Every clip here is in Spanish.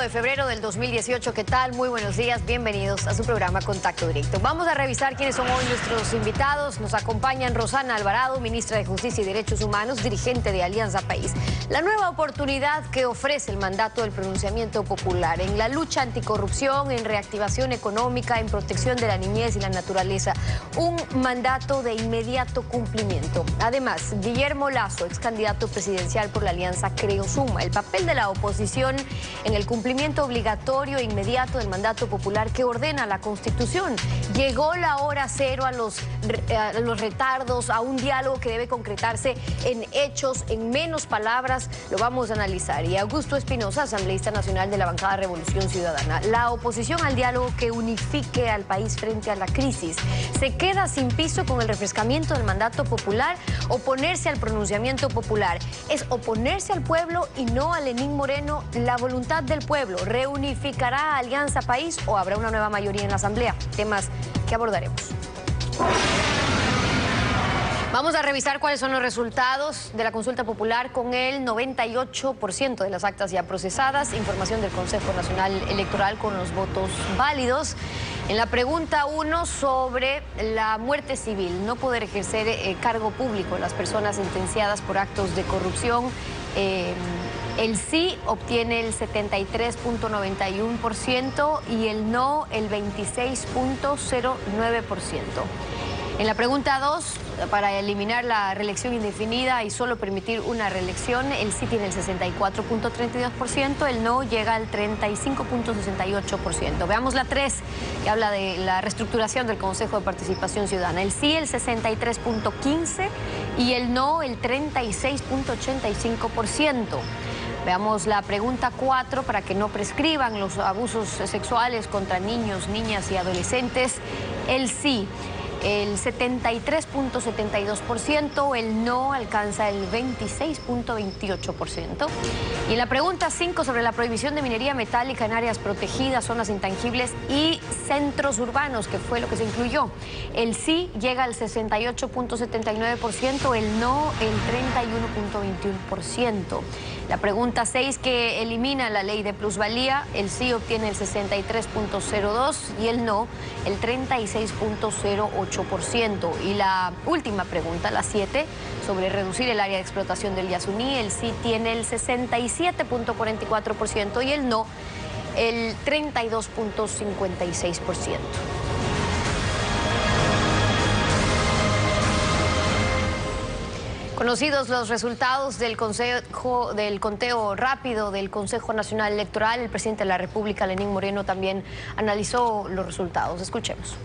de febrero del 2018. ¿Qué tal? Muy buenos días, bienvenidos a su programa Contacto Directo. Vamos a revisar quiénes son hoy nuestros invitados. Nos acompañan Rosana Alvarado, ministra de Justicia y Derechos Humanos, dirigente de Alianza País. La nueva oportunidad que ofrece el mandato del pronunciamiento popular en la lucha anticorrupción, en reactivación económica, en protección de la niñez y la naturaleza. Un mandato de inmediato cumplimiento. Además, Guillermo Lasso, ex candidato presidencial por la Alianza Creo Suma. El papel de la oposición en el cumplimiento obligatorio e inmediato del mandato popular que ordena la Constitución. Llegó la hora cero a los retardos, a un diálogo que debe concretarse en hechos, en menos palabras. Lo vamos a analizar. Y Augusto Espinosa, asambleísta nacional de la bancada Revolución Ciudadana. La oposición al diálogo que unifique al país frente a la crisis. ¿Se queda sin piso con el refrescamiento del mandato popular? ¿Oponerse al pronunciamiento popular es oponerse al pueblo y no a Lenín Moreno? La voluntad del pueblo reunificará a Alianza País o habrá una nueva mayoría en la Asamblea. Temas que abordaremos. Vamos a revisar cuáles son los resultados de la consulta popular con el 98% de las actas ya procesadas. Información del Consejo Nacional Electoral con los votos válidos. En la pregunta 1 sobre la muerte civil, no poder ejercer cargo público las personas sentenciadas por actos de corrupción. El sí obtiene el 73.91% y el no el 26.09%. En la pregunta 2, para eliminar la reelección indefinida y solo permitir una reelección, el sí tiene el 64.32%, el no llega al 35.68%. Veamos la 3, que habla de la reestructuración del Consejo de Participación Ciudadana. El sí el 63.15% y el no el 36.85%. Veamos la pregunta 4, para que no prescriban los abusos sexuales contra niños, niñas y adolescentes. El sí el 73.72%, el no alcanza el 26.28%. Y en la pregunta 5 sobre la prohibición de minería metálica en áreas protegidas, zonas intangibles y centros urbanos, que fue lo que se incluyó. El sí llega al 68.79%, el no el 31.21%. La pregunta 6, que elimina la ley de plusvalía, el sí obtiene el 63.02% y el no el 36.08%. Y la última pregunta, la 7, sobre reducir el área de explotación del Yasuní, el sí tiene el 67.44% y el no el 32.56%. Conocidos los resultados del conteo rápido del Consejo Nacional Electoral, el presidente de la República, Lenín Moreno, también analizó los resultados. Escuchemos.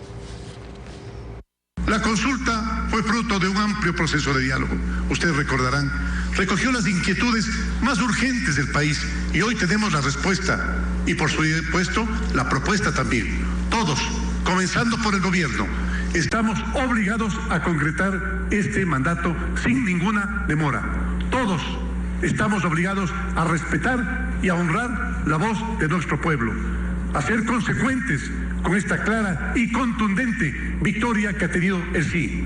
La consulta fue fruto de un amplio proceso de diálogo. Ustedes recordarán, recogió las inquietudes más urgentes del país y hoy tenemos la respuesta y, por supuesto, la propuesta también. Todos, comenzando por el gobierno, estamos obligados a concretar este mandato sin ninguna demora. Todos estamos obligados a respetar y a honrar la voz de nuestro pueblo, a ser consecuentes con esta clara y contundente victoria que ha tenido el sí.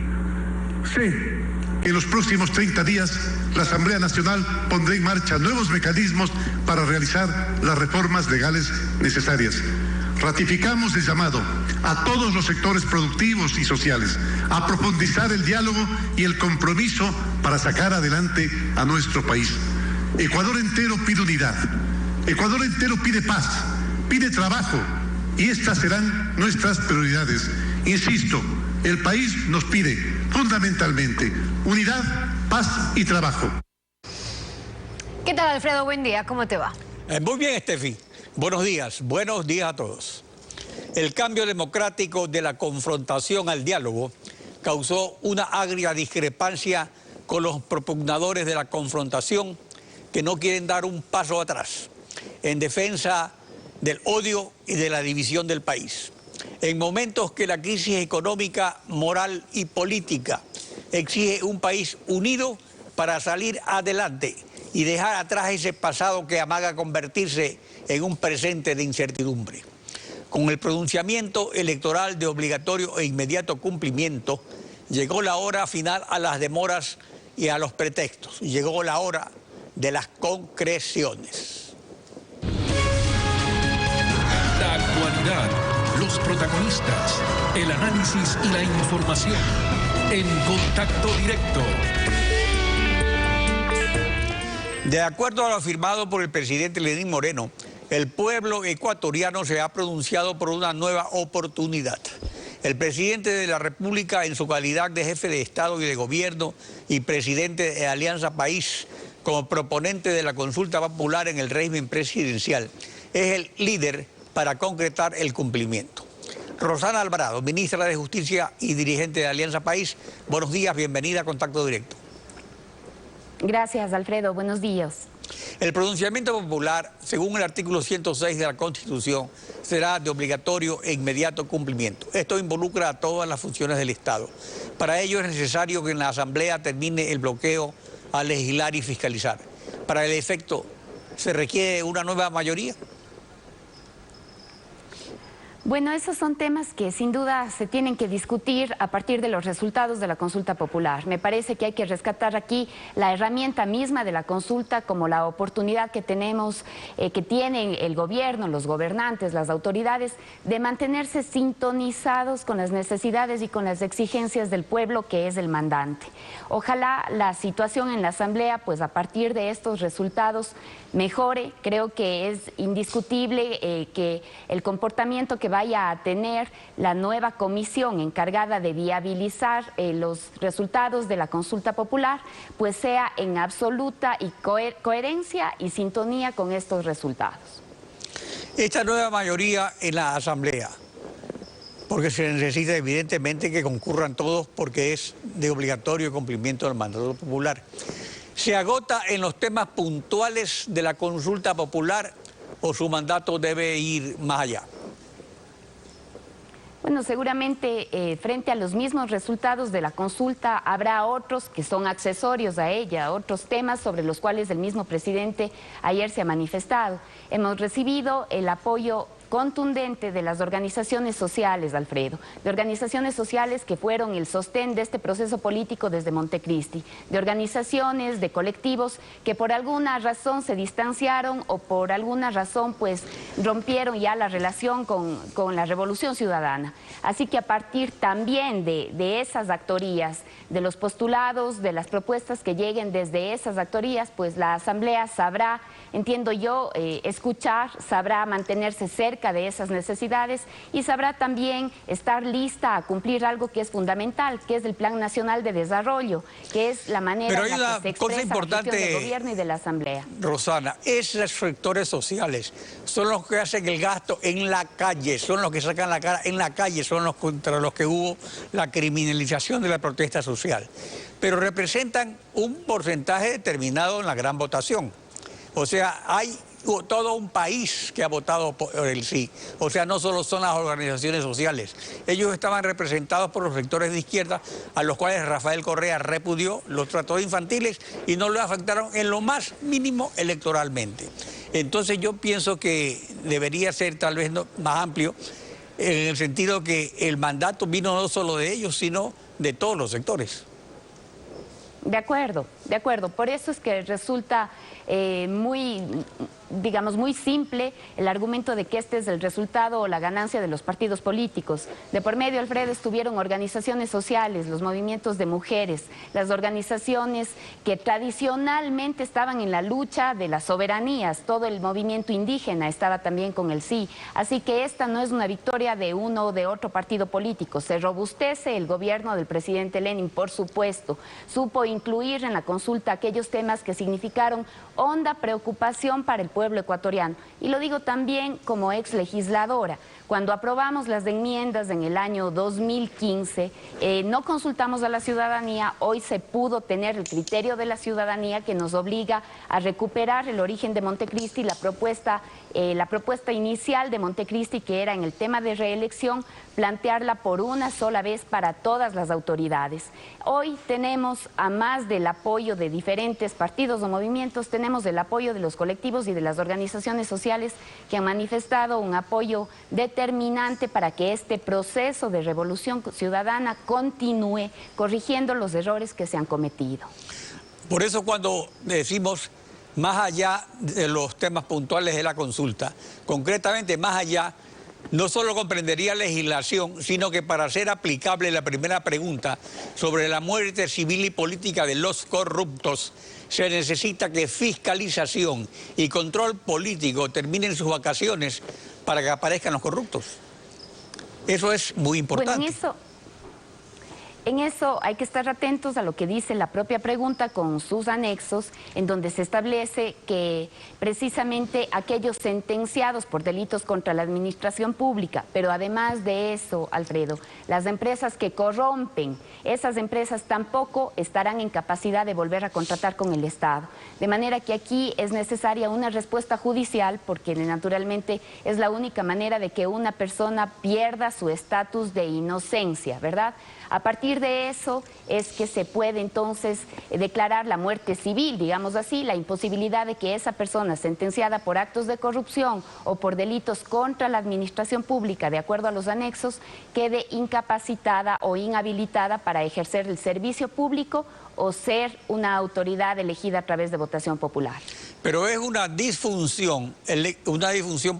Sé que en los próximos 30 días la Asamblea Nacional pondrá en marcha nuevos mecanismos para realizar las reformas legales necesarias. Ratificamos el llamado a todos los sectores productivos y sociales a profundizar el diálogo y el compromiso para sacar adelante a nuestro país. Ecuador entero pide unidad, Ecuador entero pide paz, pide trabajo y estas serán nuestras prioridades. Insisto, el país nos pide fundamentalmente unidad, paz y trabajo. ¿Qué tal, Alfredo? Buen día, ¿cómo te va? Muy bien, Estefi. Buenos días a todos. El cambio democrático de la confrontación al diálogo causó una agria discrepancia con los propugnadores de la confrontación, que no quieren dar un paso atrás en defensa del odio y de la división del país. En momentos que la crisis económica, moral y política exige un país unido para salir adelante y dejar atrás ese pasado que amaga convertirse en un presente de incertidumbre. Con el pronunciamiento electoral de obligatorio e inmediato cumplimiento, llegó la hora final a las demoras y a los pretextos. Llegó la hora de las concreciones. actualidad, los protagonistas, el análisis y la información. En Contacto Directo. De acuerdo a lo afirmado por el presidente Lenín Moreno, el pueblo ecuatoriano se ha pronunciado por una nueva oportunidad. El presidente de la República, en su calidad de jefe de Estado y de Gobierno y presidente de Alianza País, como proponente de la consulta popular en el régimen presidencial, es el líder para concretar el cumplimiento. Rosana Alvarado, ministra de Justicia y dirigente de Alianza País, buenos días, bienvenida a Contacto Directo. Gracias, Alfredo, buenos días. El pronunciamiento popular, según el artículo 106 de la Constitución, será de obligatorio e inmediato cumplimiento. Esto involucra a todas las funciones del Estado. Para ello es necesario que en la Asamblea termine el bloqueo a legislar y fiscalizar. Para el efecto, ¿se requiere una nueva mayoría? Bueno, esos son temas que sin duda se tienen que discutir a partir de los resultados de la consulta popular. Me parece que hay que rescatar aquí la herramienta misma de la consulta como la oportunidad que tenemos, que tienen el gobierno, los gobernantes, las autoridades, de mantenerse sintonizados con las necesidades y con las exigencias del pueblo que es el mandante. Ojalá la situación en la Asamblea, pues a partir de estos resultados, mejore. Creo que es indiscutible que el comportamiento que vaya a tener la nueva comisión encargada de viabilizar los resultados de la consulta popular, pues sea en absoluta y coherencia y sintonía con estos resultados. Esta nueva mayoría en la Asamblea, porque se necesita evidentemente que concurran todos porque es de obligatorio cumplimiento del mandato popular. ¿Se agota en los temas puntuales de la consulta popular o su mandato debe ir más allá? Bueno, seguramente frente a los mismos resultados de la consulta habrá otros que son accesorios a ella, otros temas sobre los cuales el mismo presidente ayer se ha manifestado. Hemos recibido el apoyo contundente de las organizaciones sociales, Alfredo, de organizaciones sociales que fueron el sostén de este proceso político desde Montecristi, de organizaciones, de colectivos que por alguna razón se distanciaron o por alguna razón pues rompieron ya la relación con la Revolución Ciudadana. Así que a partir también de esas actorías, de los postulados, de las propuestas que lleguen desde esas actorías, pues la Asamblea sabrá, entiendo yo, escuchar, sabrá mantenerse cerca de esas necesidades y sabrá también estar lista a cumplir algo que es fundamental, que es el Plan Nacional de Desarrollo, que es la manera en la que se expresa la gestión del gobierno y de la Asamblea. Rosana, esos sectores sociales son los que hacen el gasto en la calle, son los que sacan la cara en la calle, son los contra los que hubo la criminalización de la protesta social, pero representan un porcentaje determinado en la gran votación. O sea, hay todo un país que ha votado por el sí. O sea, no solo son las organizaciones sociales. Ellos estaban representados por los sectores de izquierda, a los cuales Rafael Correa repudió, los trató de infantiles y no los afectaron en lo más mínimo electoralmente. Entonces yo pienso que debería ser tal vez más amplio, en el sentido que el mandato vino no solo de ellos, sino de todos los sectores. De acuerdo, de acuerdo. Por eso es que resulta muy simple el argumento de que este es el resultado o la ganancia de los partidos políticos. De por medio, Alfredo, estuvieron organizaciones sociales, los movimientos de mujeres, las organizaciones que tradicionalmente estaban en la lucha de las soberanías, todo el movimiento indígena estaba también con el sí. Así que esta no es una victoria de uno o de otro partido político. Se robustece el gobierno del presidente Lenin, por supuesto. Supo incluir en la consulta aquellos temas que significaron honda preocupación para el pueblo ecuatoriano. Y lo digo también como ex legisladora. Cuando aprobamos las enmiendas en el año 2015, no consultamos a la ciudadanía. Hoy se pudo tener el criterio de la ciudadanía que nos obliga a recuperar el origen de Montecristi, la propuesta inicial de Montecristi, que era en el tema de reelección, plantearla por una sola vez para todas las autoridades. Hoy tenemos, a más del apoyo de diferentes partidos o movimientos, tenemos el apoyo de los colectivos y de las organizaciones sociales que han manifestado un apoyo determinante para que este proceso de revolución ciudadana continúe corrigiendo los errores que se han cometido. Por eso cuando decimos más allá de los temas puntuales de la consulta, concretamente más allá no solo comprendería legislación, sino que para ser aplicable la primera pregunta sobre la muerte civil y política de los corruptos, se necesita que fiscalización y control político terminen sus vacaciones para que aparezcan los corruptos. Eso es muy importante. Bueno, en eso hay que estar atentos a lo que dice la propia pregunta con sus anexos, en donde se establece que precisamente aquellos sentenciados por delitos contra la administración pública, pero además de eso, Alfredo, las empresas que corrompen, esas empresas tampoco estarán en capacidad de volver a contratar con el Estado. De manera que aquí es necesaria una respuesta judicial, porque naturalmente es la única manera de que una persona pierda su estatus de inocencia, ¿verdad? A partir de eso es que se puede entonces declarar la muerte civil, digamos así, la imposibilidad de que esa persona sentenciada por actos de corrupción o por delitos contra la administración pública, de acuerdo a los anexos, quede incapacitada o inhabilitada para ejercer el servicio público o ser una autoridad elegida a través de votación popular. Pero es una disfunción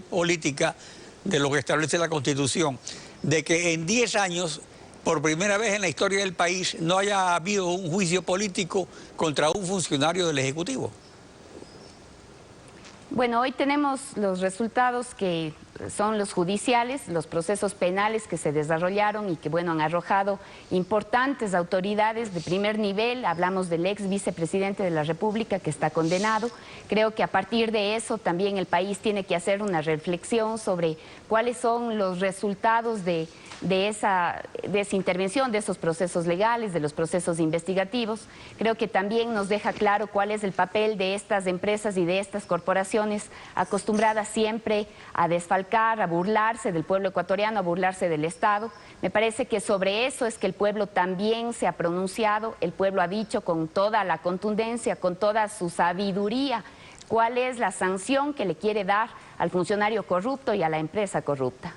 política de lo que establece la Constitución, de que en 10 años... por primera vez en la historia del país, no haya habido un juicio político contra un funcionario del Ejecutivo. Bueno, hoy tenemos los resultados que son los judiciales, los procesos penales que se desarrollaron y que, bueno, han arrojado importantes autoridades de primer nivel. Hablamos del ex vicepresidente de la República que está condenado. Creo que a partir de eso también el país tiene que hacer una reflexión sobre cuáles son los resultados de esa intervención, de esos procesos legales, de los procesos investigativos. Creo que también nos deja claro cuál es el papel de estas empresas y de estas corporaciones acostumbradas siempre a desfalcar, a burlarse del pueblo ecuatoriano, a burlarse del Estado. Me parece que sobre eso es que el pueblo también se ha pronunciado, el pueblo ha dicho con toda la contundencia, con toda su sabiduría, cuál es la sanción que le quiere dar al funcionario corrupto y a la empresa corrupta.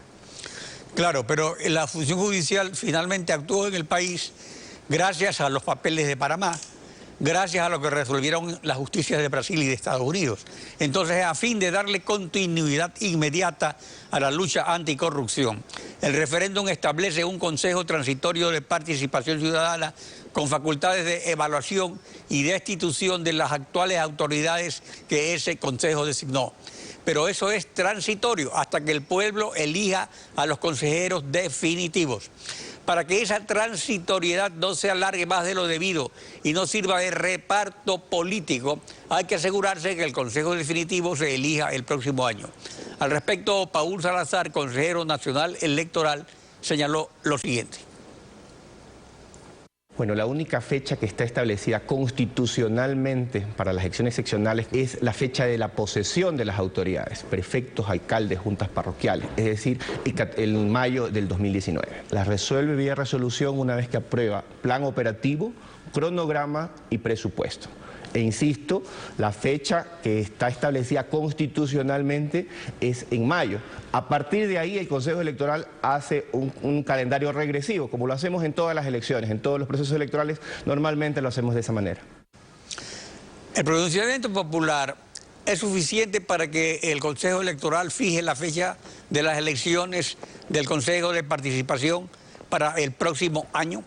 Claro, pero la función judicial finalmente actuó en el país gracias a los papeles de Panamá, gracias a lo que resolvieron las justicias de Brasil y de Estados Unidos. Entonces, a fin de darle continuidad inmediata a la lucha anticorrupción, el referéndum establece un Consejo Transitorio de Participación Ciudadana con facultades de evaluación y destitución de las actuales autoridades que ese Consejo designó. Pero eso es transitorio hasta que el pueblo elija a los consejeros definitivos. Para que esa transitoriedad no se alargue más de lo debido y no sirva de reparto político, hay que asegurarse que el Consejo Definitivo se elija el próximo año. Al respecto, Paul Salazar, consejero nacional electoral, señaló lo siguiente. Bueno, la única fecha que está establecida constitucionalmente para las elecciones seccionales es la fecha de la posesión de las autoridades, prefectos, alcaldes, juntas parroquiales, es decir, en mayo del 2019. Las resuelve vía resolución una vez que aprueba plan operativo, cronograma y presupuesto. E insisto, la fecha que está establecida constitucionalmente es en mayo. A partir de ahí el Consejo Electoral hace un calendario regresivo, como lo hacemos en todas las elecciones, en todos los procesos electorales, normalmente lo hacemos de esa manera. El pronunciamiento popular es suficiente para que el Consejo Electoral fije la fecha de las elecciones del Consejo de Participación para el próximo año.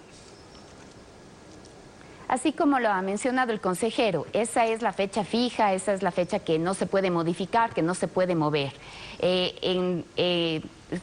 Así como lo ha mencionado el consejero, esa es la fecha fija, esa es la fecha que no se puede modificar, que no se puede mover.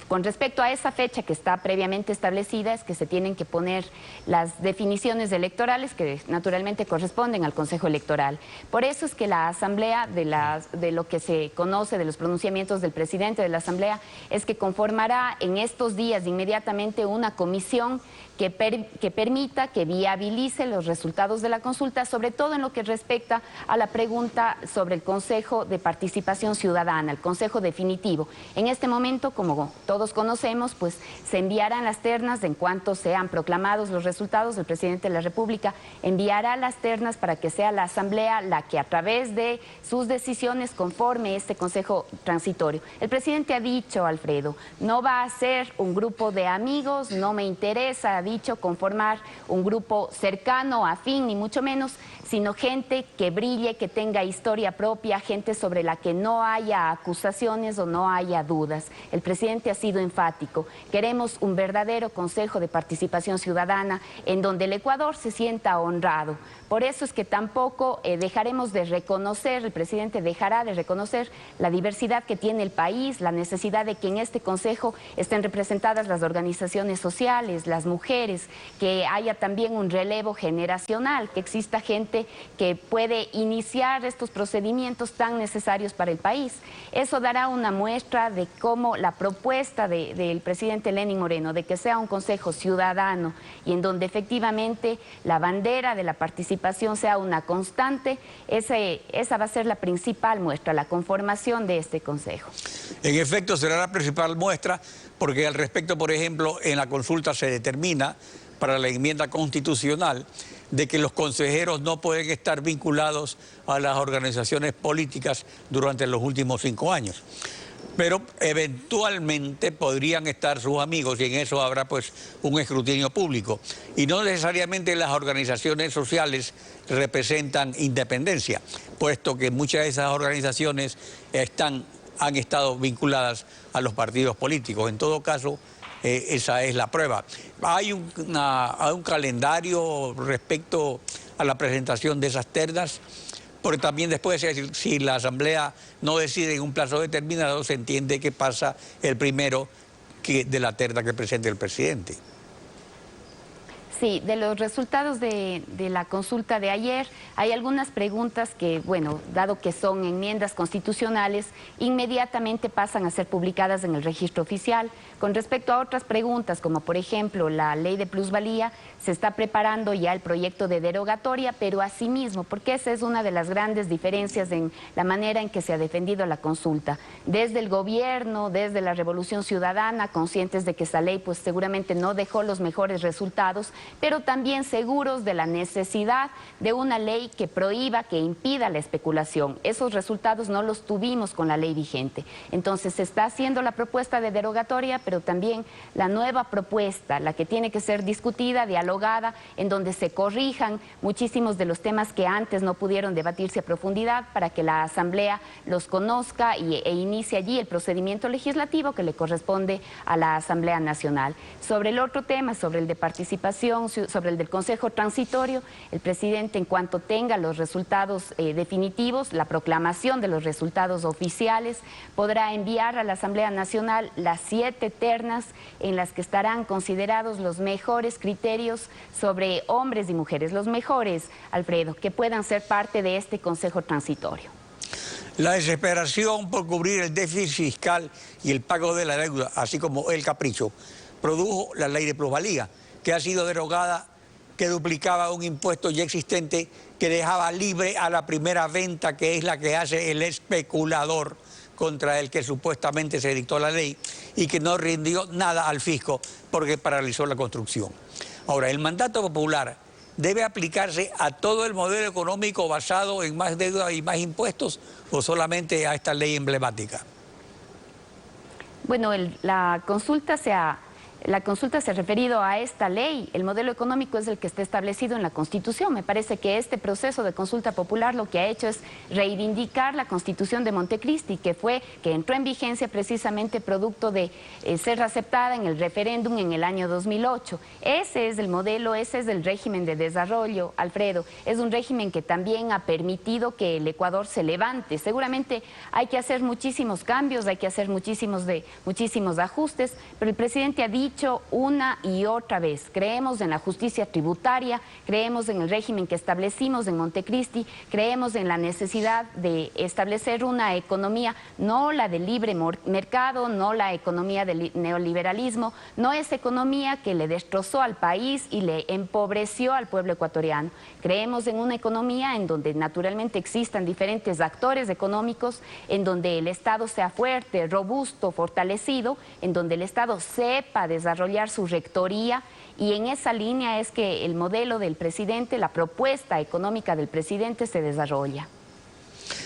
Con respecto a esa fecha que está previamente establecida, es que se tienen que poner las definiciones electorales que naturalmente corresponden al Consejo Electoral. Por eso es que la Asamblea, de lo que se conoce de los pronunciamientos del presidente de la Asamblea, es que conformará en estos días inmediatamente una comisión que permita, que viabilice los resultados de la consulta, sobre todo en lo que respecta a la pregunta sobre el Consejo de Participación Ciudadana, el Consejo Definitivo. En este momento, como todos conocemos, pues se enviarán las ternas en cuanto sean proclamados los resultados. El presidente de la República enviará las ternas para que sea la Asamblea la que a través de sus decisiones conforme este Consejo Transitorio. El presidente ha dicho, Alfredo, no va a ser un grupo de amigos, no me interesa, ha dicho, conformar un grupo cercano, afín, ni mucho menos, sino gente que brille, que tenga historia propia, gente sobre la que no haya acusaciones o no haya dudas. El presidente presidente ha sido enfático. Queremos un verdadero Consejo de Participación Ciudadana en donde el Ecuador se sienta honrado. Por eso es que tampoco dejaremos de reconocer, el presidente dejará de reconocer la diversidad que tiene el país, la necesidad de que en este Consejo estén representadas las organizaciones sociales, las mujeres, que haya también un relevo generacional, que exista gente que puede iniciar estos procedimientos tan necesarios para el país. Eso dará una muestra de cómo la propuesta del presidente Lenín Moreno de que sea un Consejo ciudadano y en donde efectivamente la bandera de la participación sea una constante, esa va a ser la principal muestra, la conformación de este Consejo. En efecto, será la principal muestra porque al respecto, por ejemplo, en la consulta se determina para la enmienda constitucional de que los consejeros no pueden estar vinculados a las organizaciones políticas durante los últimos 5 años. Pero eventualmente podrían estar sus amigos y en eso habrá pues un escrutinio público. Y no necesariamente las organizaciones sociales representan independencia, puesto que muchas de esas organizaciones han estado vinculadas a los partidos políticos. En todo caso, esa es la prueba. Hay un calendario respecto a la presentación de esas ternas, porque también después, si la Asamblea no decide en un plazo determinado, se entiende que pasa el primero de la terna que presente el presidente. Sí, de los resultados de la consulta de ayer, hay algunas preguntas que, bueno, dado que son enmiendas constitucionales, inmediatamente pasan a ser publicadas en el registro oficial. Con respecto a otras preguntas, como por ejemplo la ley de plusvalía, se está preparando ya el proyecto de derogatoria, pero asimismo, porque esa es una de las grandes diferencias en la manera en que se ha defendido la consulta. Desde el gobierno, desde la Revolución Ciudadana, conscientes de que esa ley pues seguramente no dejó los mejores resultados, pero también seguros de la necesidad de una ley que prohíba, que impida la especulación. Esos resultados no los tuvimos con la ley vigente. Entonces se está haciendo la propuesta de derogatoria, pero también la nueva propuesta, la que tiene que ser discutida, dialogada, en donde se corrijan muchísimos de los temas que antes no pudieron debatirse a profundidad para que la Asamblea los conozca e inicie allí el procedimiento legislativo que le corresponde a la Asamblea Nacional. Sobre el otro tema, sobre el de participación, sobre el del Consejo Transitorio, el presidente, en cuanto tenga los resultados definitivos, la proclamación de los resultados oficiales, podrá enviar a la Asamblea Nacional las 7 ternas en las que estarán considerados los mejores criterios sobre hombres y mujeres, los mejores, Alfredo, que puedan ser parte de este Consejo Transitorio. La desesperación por cubrir el déficit fiscal y el pago de la deuda, así como el capricho, produjo la ley de plusvalía, que ha sido derogada, que duplicaba un impuesto ya existente, que dejaba libre a la primera venta, que es la que hace el especulador contra el que supuestamente se dictó la ley y que no rindió nada al fisco porque paralizó la construcción. Ahora, el mandato popular debe aplicarse a todo el modelo económico basado en más deuda y más impuestos o solamente a esta ley emblemática. Bueno, la consulta se ha referido a esta ley. El modelo económico es el que está establecido en la Constitución. Me parece que este proceso de consulta popular lo que ha hecho es reivindicar la Constitución de Montecristi, que entró en vigencia precisamente producto de ser aceptada en el referéndum en el año 2008. Ese es el modelo, ese es el régimen de desarrollo, Alfredo. Es un régimen que también ha permitido que el Ecuador se levante. Seguramente hay que hacer muchísimos cambios, hay que hacer muchísimos ajustes, pero el presidente ha dicho una y otra vez, creemos en la justicia tributaria, creemos en el régimen que establecimos en Montecristi, creemos en la necesidad de establecer una economía, no la del libre mercado, no la economía del neoliberalismo, no esa economía que le destrozó al país y le empobreció al pueblo ecuatoriano. Creemos en una economía en donde naturalmente existan diferentes actores económicos, en donde el Estado sea fuerte, robusto, fortalecido, en donde el Estado sepa desarrollar su rectoría, y en esa línea es que el modelo del presidente, la propuesta económica del presidente se desarrolla.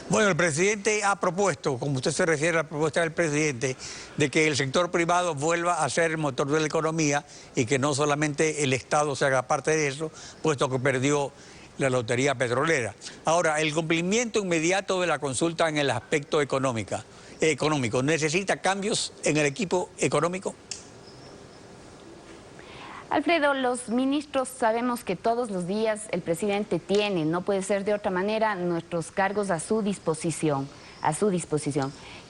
Bueno, el presidente ha propuesto, como usted se refiere a la propuesta del presidente, de que el sector privado vuelva a ser el motor de la economía y que no solamente el Estado se haga parte de eso, puesto que perdió la lotería petrolera. Ahora, el cumplimiento inmediato de la consulta en el aspecto económico económico. ¿Necesita cambios en el equipo económico? Alfredo, los ministros sabemos que todos los días el presidente tiene, no puede ser de otra manera, nuestros cargos a su disposición.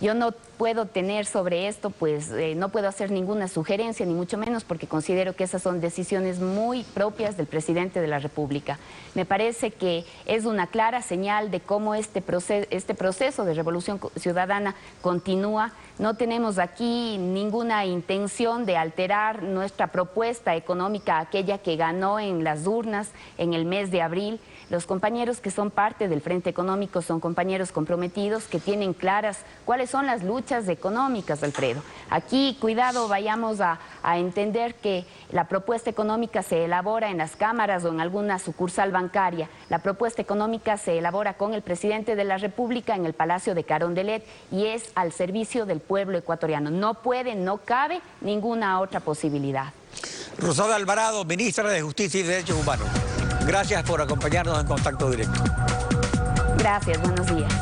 Yo no puedo tener sobre esto, pues no puedo hacer ninguna sugerencia, ni mucho menos, porque considero que esas son decisiones muy propias del presidente de la República. Me parece que es una clara señal de cómo este proceso de revolución ciudadana continúa. No tenemos aquí ninguna intención de alterar nuestra propuesta económica, aquella que ganó en las urnas en el mes de abril. Los compañeros que son parte del Frente Económico son compañeros comprometidos que tienen claras cuáles son las luchas económicas, Alfredo. Aquí, cuidado, vayamos a entender que la propuesta económica se elabora en las cámaras o en alguna sucursal bancaria. La propuesta económica se elabora con el presidente de la República en el Palacio de Carondelet y es al servicio del pueblo ecuatoriano. No puede, no cabe ninguna otra posibilidad. Rosana Alvarado, ministra de Justicia y Derechos Humanos. Gracias por acompañarnos en Contacto Directo. Gracias, buenos días.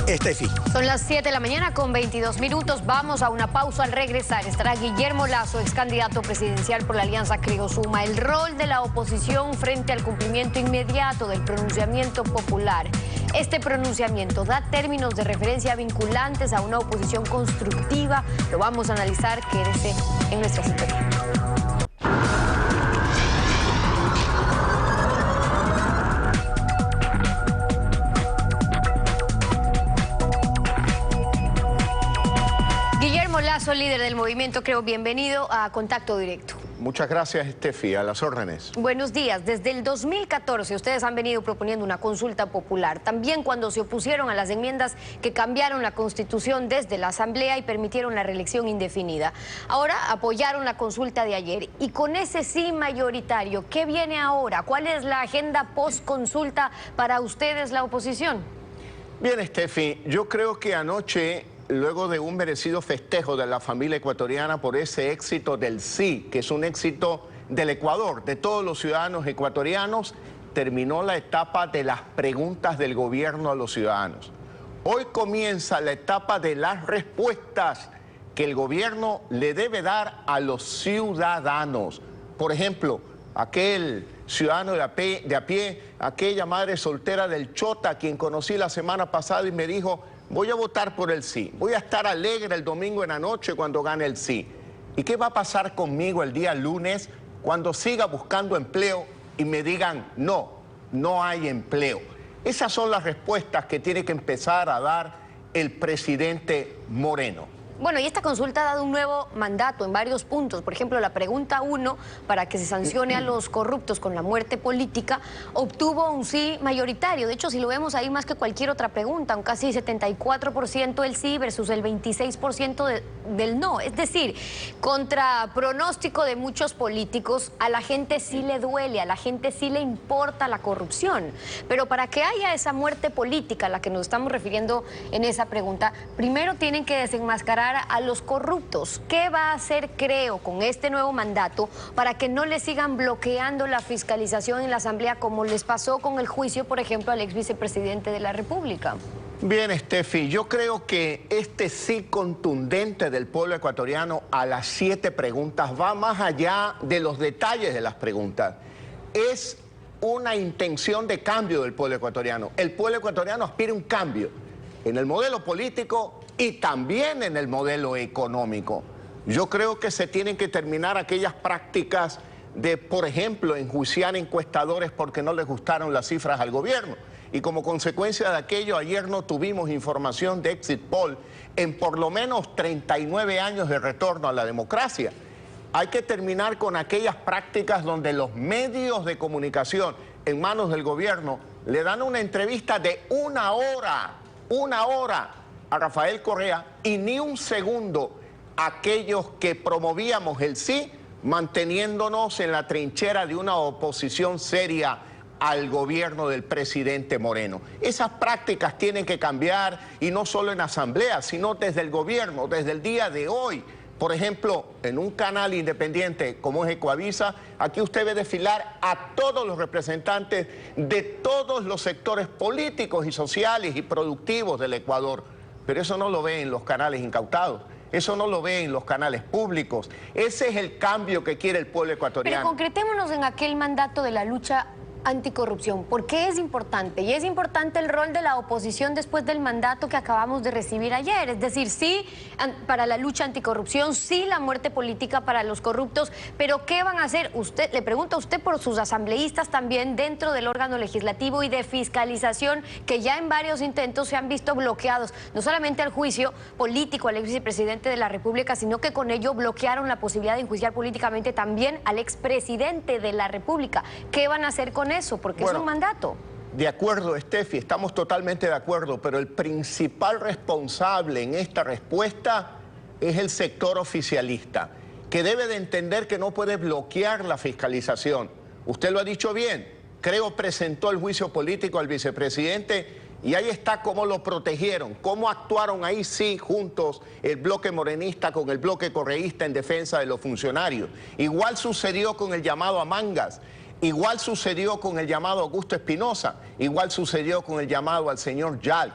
Estefi. Son las 7 de la mañana con 22 minutos. Vamos a una pausa. Al regresar estará Guillermo Lasso, ex candidato presidencial por la Alianza Creo-Suma. El rol de la oposición frente al cumplimiento inmediato del pronunciamiento popular. Este pronunciamiento da términos de referencia vinculantes a una oposición constructiva. Lo vamos a analizar. Quédese en nuestra sintonía. Lasso, líder del movimiento Creo, bienvenido a Contacto Directo. Muchas gracias, Estefi, a las órdenes. Buenos días. Desde el 2014 ustedes han venido proponiendo una consulta popular. También cuando se opusieron a las enmiendas que cambiaron la Constitución desde la Asamblea y permitieron la reelección indefinida. Ahora apoyaron la consulta de ayer. Y con ese sí mayoritario, ¿qué viene ahora? ¿Cuál es la agenda post-consulta para ustedes, la oposición? Bien, Estefi, yo creo que anoche, luego de un merecido festejo de la familia ecuatoriana por ese éxito del sí, que es un éxito del Ecuador, de todos los ciudadanos ecuatorianos, terminó la etapa de las preguntas del gobierno a los ciudadanos. Hoy comienza la etapa de las respuestas que el gobierno le debe dar a los ciudadanos. Por ejemplo, aquel ciudadano de a pie, aquella madre soltera del Chota, a quien conocí la semana pasada y me dijo: voy a votar por el sí, voy a estar alegre el domingo en la noche cuando gane el sí. ¿Y qué va a pasar conmigo el día lunes cuando siga buscando empleo y me digan no, no hay empleo? Esas son las respuestas que tiene que empezar a dar el presidente Moreno. Bueno, y esta consulta ha dado un nuevo mandato en varios puntos. Por ejemplo, la pregunta 1, para que se sancione a los corruptos con la muerte política, obtuvo un sí mayoritario. De hecho, si lo vemos ahí, más que cualquier otra pregunta, un casi 74% el sí versus el 26% del no. Es decir, contra pronóstico de muchos políticos, a la gente sí le duele, a la gente sí le importa la corrupción. Pero para que haya esa muerte política a la que nos estamos refiriendo en esa pregunta, primero tienen que desenmascarar a los corruptos. ¿Qué va a hacer Creo con este nuevo mandato para que no le sigan bloqueando la fiscalización en la Asamblea, como les pasó con el juicio, por ejemplo, al ex vicepresidente de la República? Bien, Estefi, yo creo que este sí contundente del pueblo ecuatoriano a las 7 preguntas va más allá de los detalles de las preguntas. Es una intención de cambio del pueblo ecuatoriano. El pueblo ecuatoriano aspira a un cambio en el modelo político y también en el modelo económico. Yo creo que se tienen que terminar aquellas prácticas de, por ejemplo, enjuiciar encuestadores porque no les gustaron las cifras al gobierno. Y como consecuencia de aquello, ayer no tuvimos información de Exit Poll en por lo menos 39 años de retorno a la democracia. Hay que terminar con aquellas prácticas donde los medios de comunicación en manos del gobierno le dan una entrevista de una hora a Rafael Correa y ni un segundo a aquellos que promovíamos el sí, manteniéndonos en la trinchera de una oposición seria al gobierno del presidente Moreno. Esas prácticas tienen que cambiar, y no solo en asamblea, sino desde el gobierno, desde el día de hoy. Por ejemplo, en un canal independiente como es Ecuavisa, aquí usted ve desfilar a todos los representantes de todos los sectores políticos y sociales y productivos del Ecuador. pero eso no lo ve en los canales incautados. Eso no lo ve en los canales públicos. Ese es el cambio que quiere el pueblo ecuatoriano. Pero concretémonos en aquel mandato de la lucha anticorrupción. ¿Por qué es importante? Y es importante el rol de la oposición después del mandato que acabamos de recibir ayer. Es decir, sí para la lucha anticorrupción, sí la muerte política para los corruptos, pero ¿qué van a hacer? Usted, le pregunto a usted por sus asambleístas también dentro del órgano legislativo y de fiscalización, que ya en varios intentos se han visto bloqueados, no solamente al juicio político al ex vicepresidente de la República, sino que con ello bloquearon la posibilidad de enjuiciar políticamente también al expresidente de la República. ¿Qué van a hacer con eso? Porque es un mandato. De acuerdo, Steffi, estamos totalmente de acuerdo, pero el principal responsable en esta respuesta es el sector oficialista, que debe de entender que no puede bloquear la fiscalización. Usted lo ha dicho bien, creo presentó el juicio político al vicepresidente y ahí está cómo lo protegieron, cómo actuaron ahí sí juntos el bloque morenista con el bloque correísta en defensa de los funcionarios. Igual sucedió con el llamado a Mangas. Igual sucedió con el llamado Augusto Espinosa, igual sucedió con el llamado al señor Yalc.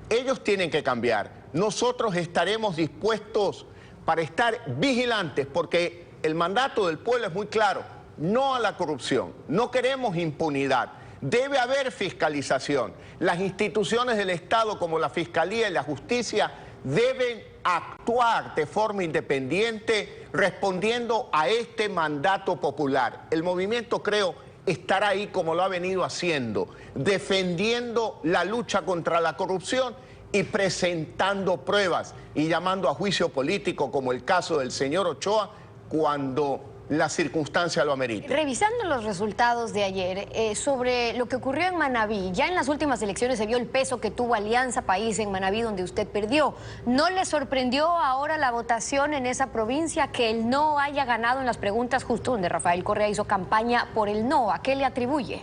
Ellos tienen que cambiar. Nosotros estaremos dispuestos para estar vigilantes porque el mandato del pueblo es muy claro. No a la corrupción, no queremos impunidad. Debe haber fiscalización. Las instituciones del Estado como la Fiscalía y la Justicia deben actuar de forma independiente respondiendo a este mandato popular. El movimiento, creo, estará ahí como lo ha venido haciendo, defendiendo la lucha contra la corrupción y presentando pruebas y llamando a juicio político, como el caso del señor Ochoa, cuando la circunstancia lo amerita. Revisando los resultados de ayer sobre lo que ocurrió en Manabí, ya en las últimas elecciones se vio el peso que tuvo Alianza País en Manabí, donde usted perdió. ¿No le sorprendió ahora la votación en esa provincia que el no haya ganado en las preguntas, justo donde Rafael Correa hizo campaña por el no? ¿A qué le atribuye?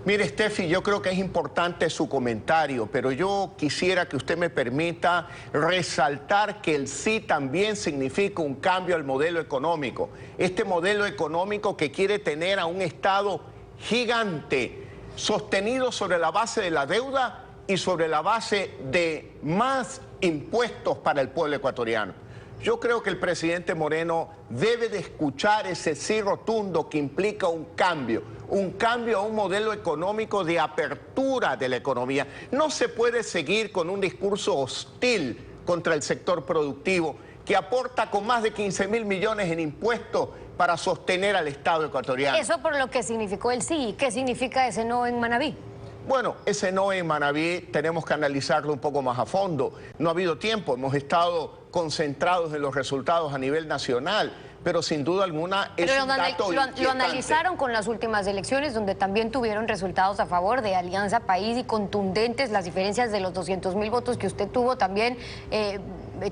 Mire, Steffi, yo creo que es importante su comentario, pero yo quisiera que usted me permita resaltar que el sí también significa un cambio al modelo económico. Este modelo económico que quiere tener a un Estado gigante, sostenido sobre la base de la deuda y sobre la base de más impuestos para el pueblo ecuatoriano. Yo creo que el presidente Moreno debe de escuchar ese sí rotundo que implica un cambio a un modelo económico de apertura de la economía. No se puede seguir con un discurso hostil contra el sector productivo que aporta con más de 15.000 millones en impuestos para sostener al Estado ecuatoriano. Eso por lo que significó el sí. ¿Qué significa ese no en Manabí? Bueno, ese no en Manabí tenemos que analizarlo un poco más a fondo. No ha habido tiempo, hemos estado concentrados en los resultados a nivel nacional, pero sin duda alguna es un dato inquietante. Lo analizaron con las últimas elecciones, donde también tuvieron resultados a favor de Alianza País y contundentes. Las diferencias de los 200.000 votos que usted tuvo también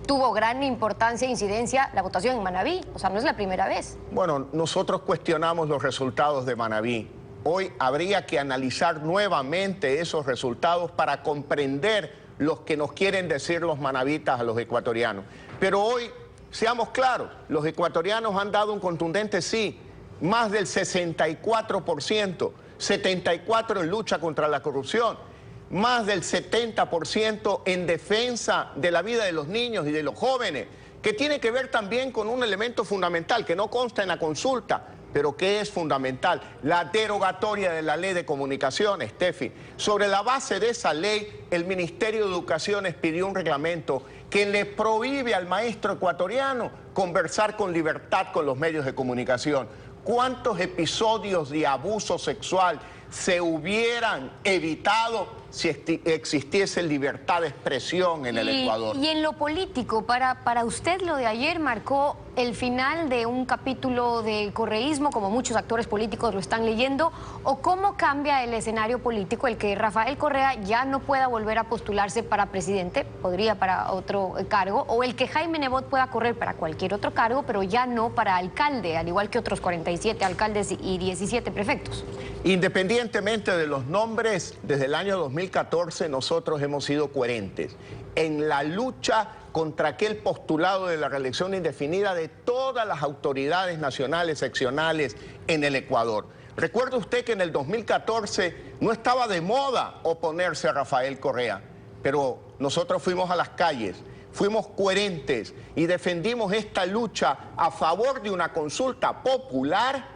tuvo gran importancia e incidencia la votación en Manabí. O sea, no es la primera vez. Bueno, nosotros cuestionamos los resultados de Manabí. Hoy habría que analizar nuevamente esos resultados para comprender los que nos quieren decir los manavitas a los ecuatorianos. Pero hoy, seamos claros, los ecuatorianos han dado un contundente sí, más del 64%, 74% en lucha contra la corrupción, más del 70% en defensa de la vida de los niños y de los jóvenes, que tiene que ver también con un elemento fundamental que no consta en la consulta, pero que es fundamental, la derogatoria de la Ley de Comunicaciones, Steffi. Sobre la base de esa ley, el Ministerio de Educación expidió un reglamento que le prohíbe al maestro ecuatoriano conversar con libertad con los medios de comunicación. ¿Cuántos episodios de abuso sexual se hubieran evitado si existiese libertad de expresión en el Ecuador? Y en lo político, para usted lo de ayer marcó el final de un capítulo del correísmo, como muchos actores políticos lo están leyendo, o cómo cambia el escenario político el que Rafael Correa ya no pueda volver a postularse para presidente, podría para otro cargo, o el que Jaime Nebot pueda correr para cualquier otro cargo, pero ya no para alcalde, al igual que otros 47 alcaldes y 17 prefectos. Independientemente de los nombres, desde el año 2014 nosotros hemos sido coherentes en la lucha contra aquel postulado de la reelección indefinida de todas las autoridades nacionales, seccionales en el Ecuador. Recuerde usted que en el 2014 no estaba de moda oponerse a Rafael Correa, pero nosotros fuimos a las calles, fuimos coherentes y defendimos esta lucha a favor de una consulta popular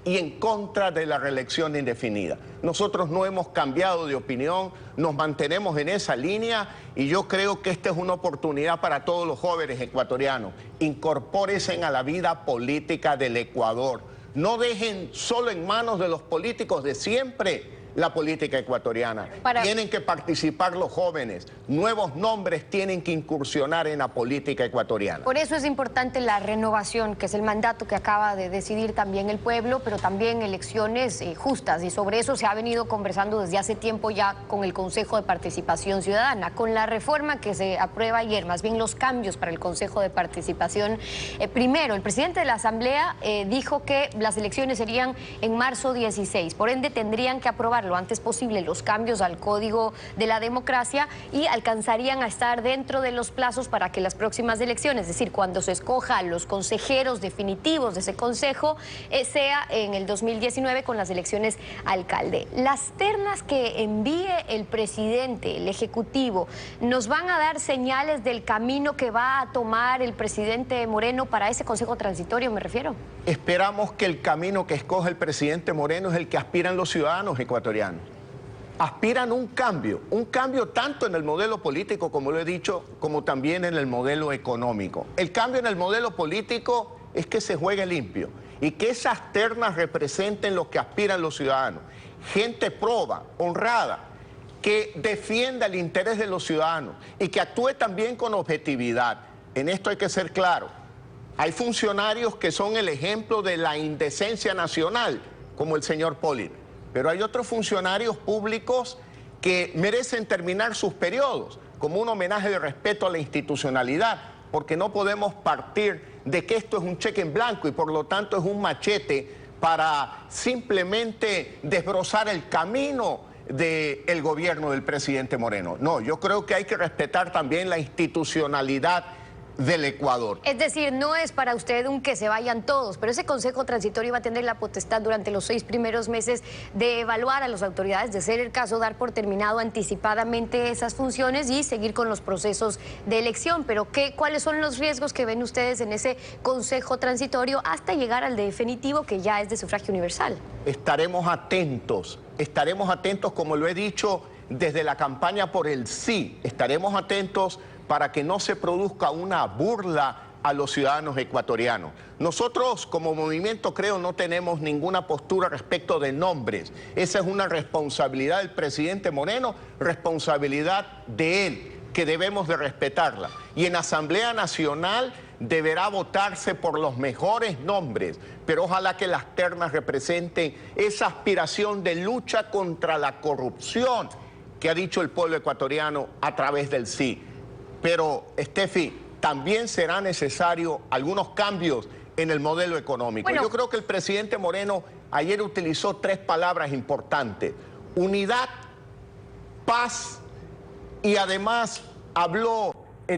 y en contra de la reelección indefinida. Nosotros no hemos cambiado de opinión, nos mantenemos en esa línea y yo creo que esta es una oportunidad para todos los jóvenes ecuatorianos. Incorpórense a la vida política del Ecuador. No dejen solo en manos de los políticos de siempre la política ecuatoriana. Tienen que participar los jóvenes, nuevos nombres tienen que incursionar en la política ecuatoriana. Por eso es importante la renovación, que es el mandato que acaba de decidir también el pueblo, pero también elecciones justas, y sobre eso se ha venido conversando desde hace tiempo ya con el Consejo de Participación Ciudadana. Con la reforma que se aprueba ayer, más bien los cambios para el Consejo de Participación, primero, el presidente de la Asamblea dijo que las elecciones serían en marzo 16, por ende tendrían que aprobar lo antes posible los cambios al Código de la Democracia y alcanzarían a estar dentro de los plazos para que las próximas elecciones, es decir, cuando se escoja a los consejeros definitivos de ese consejo, sea en el 2019 con las elecciones alcalde. Las ternas que envíe el presidente, el Ejecutivo, ¿nos van a dar señales del camino que va a tomar el presidente Moreno para ese consejo transitorio, me refiero? Esperamos que el camino que escoja el presidente Moreno es el que aspiran los ciudadanos ecuatorianos. Aspiran un cambio tanto en el modelo político, como lo he dicho, como también en el modelo económico. El cambio en el modelo político es que se juegue limpio y que esas ternas representen lo que aspiran los ciudadanos. Gente proba, honrada, que defienda el interés de los ciudadanos y que actúe también con objetividad. En esto hay que ser claro. Hay funcionarios que son el ejemplo de la indecencia nacional, como el señor Poli. Pero hay otros funcionarios públicos que merecen terminar sus periodos como un homenaje de respeto a la institucionalidad, porque no podemos partir de que esto es un cheque en blanco y por lo tanto es un machete para simplemente desbrozar el camino del gobierno del presidente Moreno. No, yo creo que hay que respetar también la institucionalidad del Ecuador. Es decir, no es para usted un que se vayan todos, pero ese consejo transitorio va a tener la potestad durante los 6 primeros meses de evaluar a las autoridades, de ser el caso, dar por terminado anticipadamente esas funciones y seguir con los procesos de elección. Pero ¿cuáles son los riesgos que ven ustedes en ese consejo transitorio hasta llegar al definitivo, que ya es de sufragio universal? Estaremos atentos como lo he dicho desde la campaña por el sí, estaremos atentos para que no se produzca una burla a los ciudadanos ecuatorianos. Nosotros como movimiento creo no tenemos ninguna postura respecto de nombres. Esa es una responsabilidad del presidente Moreno, responsabilidad de él, que debemos de respetarla. Y en Asamblea Nacional deberá votarse por los mejores nombres, pero ojalá que las ternas representen esa aspiración de lucha contra la corrupción que ha dicho el pueblo ecuatoriano a través del sí. Pero, Steffi, también será necesario algunos cambios en el modelo económico. Yo creo que el presidente Moreno ayer utilizó 3 palabras importantes: unidad, paz y además habló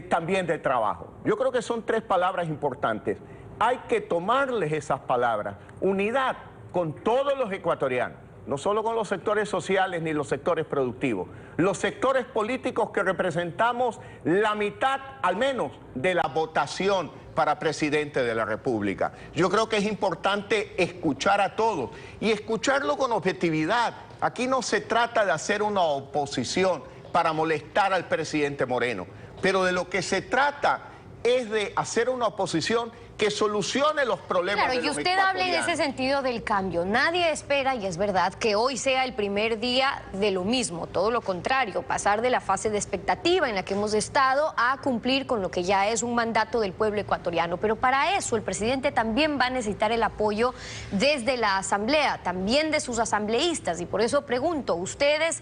también de trabajo. Yo creo que son 3 palabras importantes. Hay que tomarles esas palabras. Unidad con todos los ecuatorianos, no solo con los sectores sociales ni los sectores productivos, los sectores políticos que representamos la mitad, al menos, de la votación para presidente de la República. Yo creo que es importante escuchar a todos y escucharlo con objetividad. Aquí no se trata de hacer una oposición para molestar al presidente Moreno, pero de lo que se trata es de hacer una oposición que solucione los problemas de los ecuatorianos. Claro, y usted habla en ese sentido del cambio. Nadie espera, y es verdad, que hoy sea el primer día de lo mismo. Todo lo contrario, pasar de la fase de expectativa en la que hemos estado a cumplir con lo que ya es un mandato del pueblo ecuatoriano. Pero para eso el presidente también va a necesitar el apoyo desde la Asamblea, también de sus asambleístas. Y por eso pregunto, ¿ustedes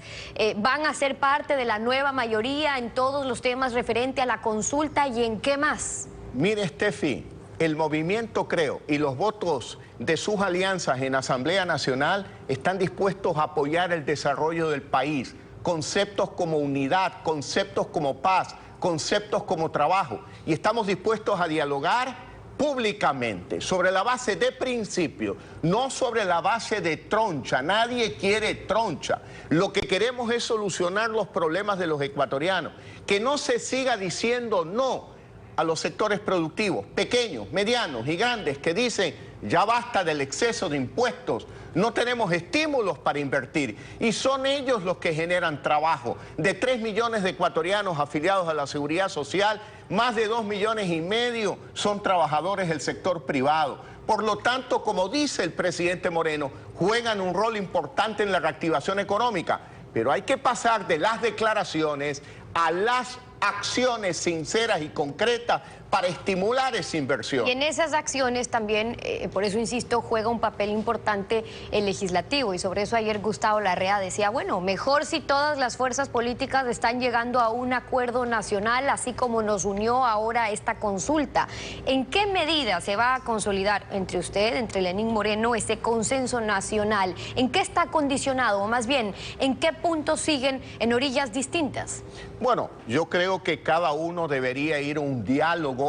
van a ser parte de la nueva mayoría en todos los temas referentes a la consulta y en qué más? Mire, Steffi, el movimiento, creo, y los votos de sus alianzas en Asamblea Nacional están dispuestos a apoyar el desarrollo del país. Conceptos como unidad, conceptos como paz, conceptos como trabajo. Y estamos dispuestos a dialogar públicamente, sobre la base de principios, no sobre la base de troncha. Nadie quiere troncha. Lo que queremos es solucionar los problemas de los ecuatorianos. Que no se siga diciendo no a los sectores productivos, pequeños, medianos y grandes, que dicen ya basta del exceso de impuestos, no tenemos estímulos para invertir, y son ellos los que generan trabajo. De 3 millones de ecuatorianos afiliados a la Seguridad Social, más de 2,5 millones son trabajadores del sector privado. Por lo tanto, como dice el presidente Moreno, juegan un rol importante en la reactivación económica, pero hay que pasar de las declaraciones a las acciones sinceras y concretas para estimular esa inversión. Y en esas acciones también, por eso insisto, juega un papel importante el legislativo, y sobre eso ayer Gustavo Larrea decía, bueno, mejor si todas las fuerzas políticas están llegando a un acuerdo nacional, así como nos unió ahora esta consulta. ¿En qué medida se va a consolidar entre usted, entre Lenín Moreno, ese consenso nacional? ¿En qué está condicionado, o más bien, en qué puntos siguen en orillas distintas? Bueno, yo creo que cada uno debería ir a un diálogo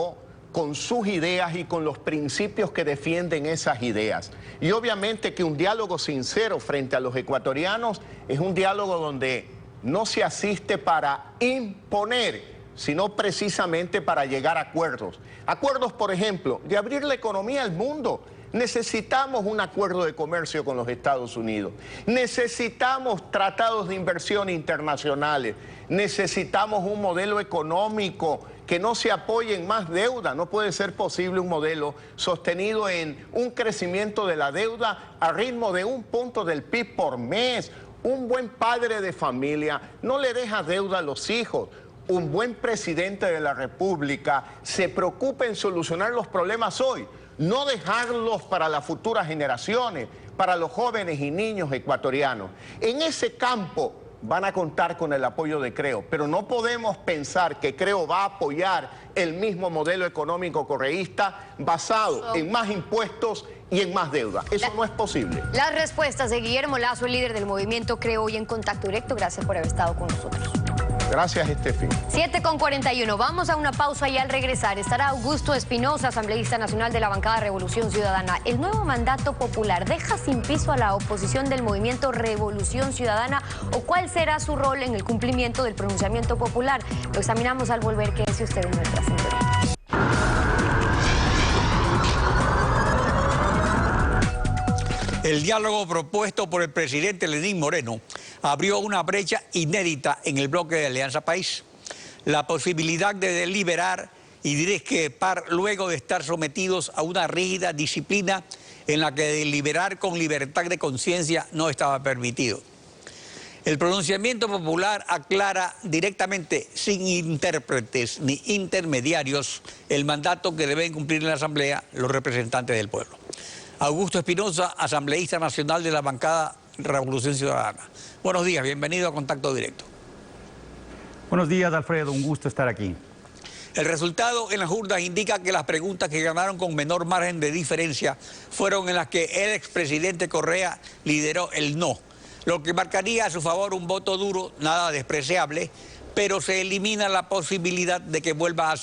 con sus ideas y con los principios que defienden esas ideas. Y obviamente que un diálogo sincero frente a los ecuatorianos es un diálogo donde no se asiste para imponer, sino precisamente para llegar a acuerdos. Acuerdos, por ejemplo, de abrir la economía al mundo. Necesitamos un acuerdo de comercio con los Estados Unidos. Necesitamos tratados de inversión internacionales. Necesitamos un modelo económico que no se apoye en más deuda. No puede ser posible un modelo sostenido en un crecimiento de la deuda a ritmo de 1 punto del PIB por mes. Un buen padre de familia no le deja deuda a los hijos. Un buen presidente de la República se preocupa en solucionar los problemas hoy, no dejarlos para las futuras generaciones, para los jóvenes y niños ecuatorianos. En ese campo van a contar con el apoyo de Creo, pero no podemos pensar que Creo va a apoyar el mismo modelo económico correísta basado en más impuestos y en más deuda. Eso no es posible. Las respuestas de Guillermo Lazo, el líder del movimiento Creo, hoy en Contacto Directo. Gracias por haber estado con nosotros. Gracias, Estefi. 7:41. Vamos a una pausa y al regresar estará Augusto Espinosa, asambleísta nacional de la bancada Revolución Ciudadana. El nuevo mandato popular deja sin piso a la oposición del movimiento Revolución Ciudadana, o cuál será su rol en el cumplimiento del pronunciamiento popular. Lo examinamos al volver. Quédese usted en nuestra sintonía. El diálogo propuesto por el presidente Lenín Moreno abrió una brecha inédita en el bloque de Alianza País. La posibilidad de deliberar y discrepar luego de estar sometidos a una rígida disciplina en la que deliberar con libertad de conciencia no estaba permitido. El pronunciamiento popular aclara directamente, sin intérpretes ni intermediarios, el mandato que deben cumplir en la Asamblea los representantes del pueblo. Augusto Espinosa, asambleísta nacional de la bancada Revolución Ciudadana. Buenos días, bienvenido a Contacto Directo. Buenos días, Alfredo, un gusto estar aquí. El resultado en las urnas indica que las preguntas que ganaron con menor margen de diferencia fueron en las que el expresidente Correa lideró el no, lo que marcaría a su favor un voto duro, nada despreciable, pero se elimina la posibilidad de que vuelva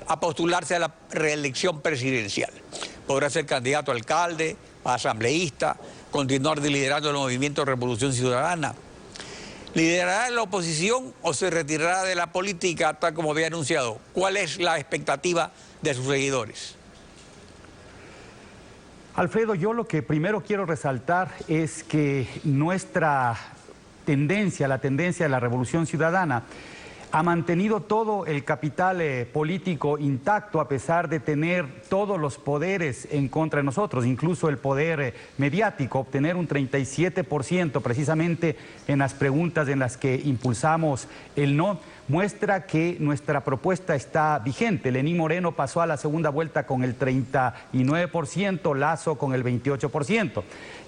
a postularse a la reelección presidencial. Podrá ser candidato a alcalde, a asambleísta, continuar liderando el movimiento Revolución Ciudadana. ¿Liderará la oposición o se retirará de la política tal como había anunciado? ¿Cuál es la expectativa de sus seguidores? Alfredo, yo lo que primero quiero resaltar es que nuestra tendencia, la tendencia de la Revolución Ciudadana, ha mantenido todo el capital político intacto a pesar de tener todos los poderes en contra de nosotros, incluso el poder mediático, obtener un 37% precisamente en las preguntas en las que impulsamos el no, muestra que nuestra propuesta está vigente. Lenín Moreno pasó a la segunda vuelta con el 39%, Lazo con el 28%.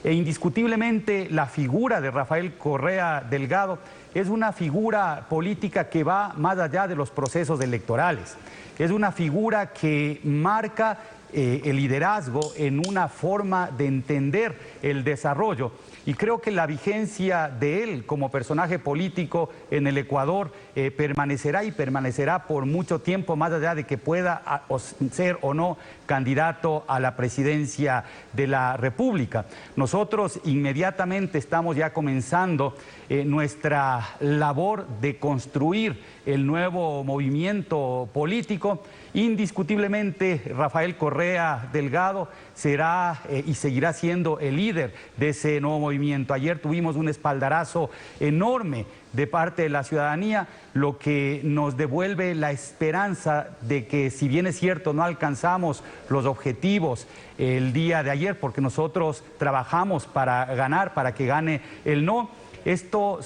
E indiscutiblemente la figura de Rafael Correa Delgado es una figura política que va más allá de los procesos electorales. Es una figura que marca el liderazgo, en una forma de entender el desarrollo. Y creo que la vigencia de él como personaje político en el Ecuador permanecerá y permanecerá por mucho tiempo, más allá de que pueda ser o no candidato a la presidencia de la República. Nosotros inmediatamente estamos ya comenzando nuestra labor de construir el nuevo movimiento político. Indiscutiblemente, Rafael Correa Delgado será y seguirá siendo el líder de ese nuevo movimiento. Ayer tuvimos un espaldarazo enorme de parte de la ciudadanía, lo que nos devuelve la esperanza de que, si bien es cierto, no alcanzamos los objetivos el día de ayer, porque nosotros trabajamos para ganar, para que gane el no, esto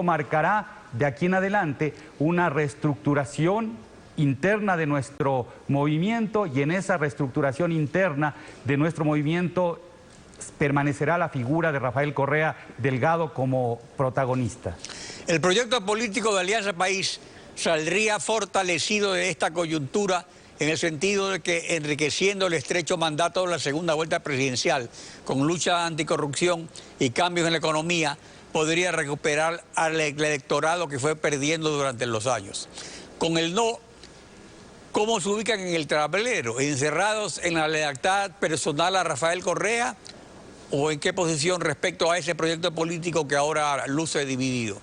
marcará de aquí en adelante una reestructuración interna de nuestro movimiento, y en esa reestructuración interna de nuestro movimiento permanecerá la figura de Rafael Correa Delgado como protagonista. El proyecto político de Alianza País saldría fortalecido de esta coyuntura, en el sentido de que, enriqueciendo el estrecho mandato de la segunda vuelta presidencial, con lucha anticorrupción y cambios en la economía, podría recuperar al electorado que fue perdiendo durante los años. Con el no, ¿cómo se ubican en el tablero? ¿Encerrados en la lealtad personal a Rafael Correa? ¿O en qué posición respecto a ese proyecto político que ahora luce dividido?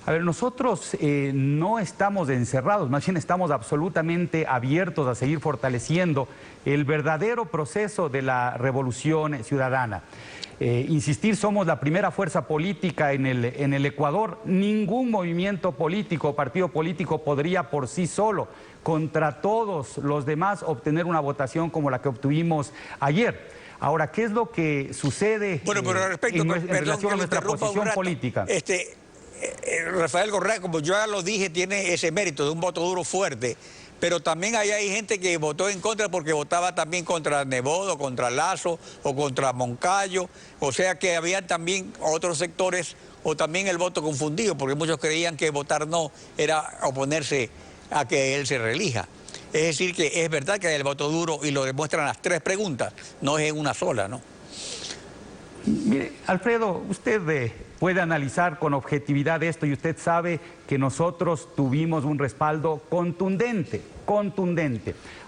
A ver, nosotros no estamos encerrados, más bien estamos absolutamente abiertos a seguir fortaleciendo el verdadero proceso de la revolución ciudadana. Insistir, somos la primera fuerza política en el Ecuador. Ningún movimiento político o partido político podría por sí solo, contra todos los demás, obtener una votación como la que obtuvimos ayer. Ahora, ¿qué es lo que sucede en relación a nuestra posición política? Rafael Correa, como yo ya lo dije, tiene ese mérito de un voto duro fuerte, pero también hay gente que votó en contra porque votaba también contra Nebodo, contra Lazo o contra Moncayo, o sea que había también otros sectores, o también el voto confundido, porque muchos creían que votar no era oponerse a que él se reelija. Es decir, que es verdad que hay el voto duro, y lo demuestran las tres preguntas, no es en una sola, ¿no? Mire, Alfredo, usted puede analizar con objetividad esto, y usted sabe que nosotros tuvimos un respaldo contundente.